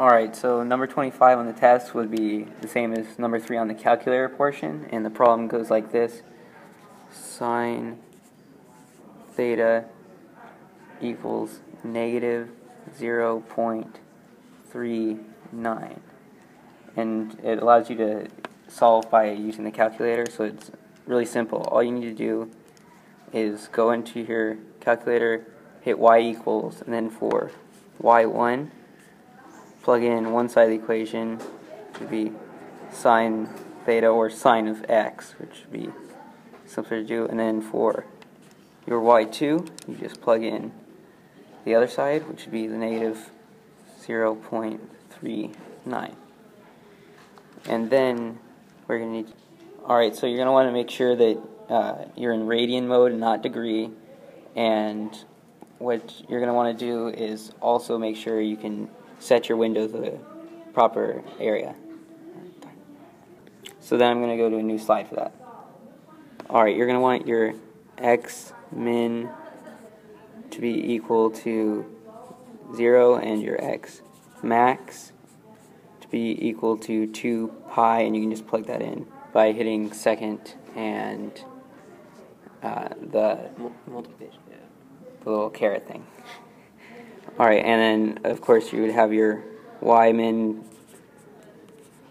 Alright, so number 25 on the test would be the same as number 3 on the calculator portion, and the problem goes like this. Sine theta equals negative 0.39. And it allows you to solve by using the calculator, so it's really simple. All you need to do is go into your calculator, hit y equals, and then for y1, plug in one side of the equation, which would be sine theta or sine of x, which would be simpler to do, and then for your y2, you just plug in the other side, which would be the negative 0.39. And then we're going to need, alright, so you're going to want to make sure that you're in radian mode and not degree, and what you're going to want to do is also make sure you can set your window to the proper area. So then I'm going to go to a new slide for that. Alright, you're going to want your x min to be equal to 0 and your x max to be equal to 2 pi, and you can just plug that in by hitting second and the multiplication, the little caret thing. Alright, and then of course you would have your y min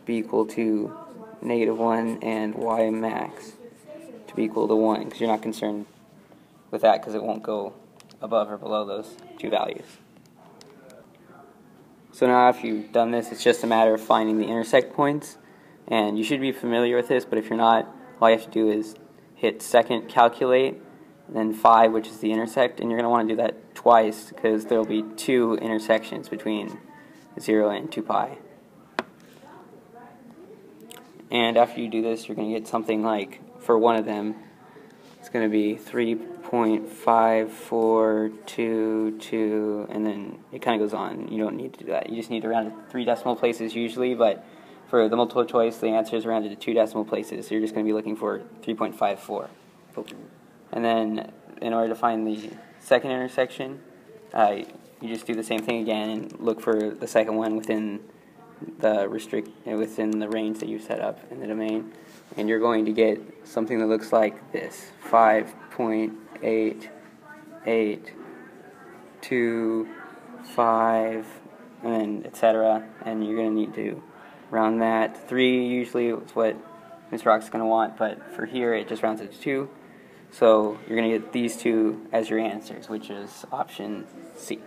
be equal to negative 1 and y max to be equal to 1, because you're not concerned with that because it won't go above or below those two values. So now if you've done this, it's just a matter of finding the intersect points, and you should be familiar with this, but if you're not, all you have to do is hit second calculate, and then 5, which is the intersect, and you're going to want to do that twice because there will be two intersections between 0 and 2 pi. And after you do this, you're going to get something like, for one of them, it's going to be 3.5422, and then it kind of goes on. You don't need to do that. You just need to round it to 3 decimal places usually, but for the multiple choice, the answer is rounded to 2 decimal places, so you're just going to be looking for 3.54. And then, in order to find the second intersection, you just do the same thing again and look for the second one within the range that you set up in the domain, and you're going to get something that looks like this: 5.8825, and then etc. And you're going to need to round that. 3 usually is what Mr. Rock's going to want, but for here it just rounds it to 2. So you're going to get these two as your answers, which is option C.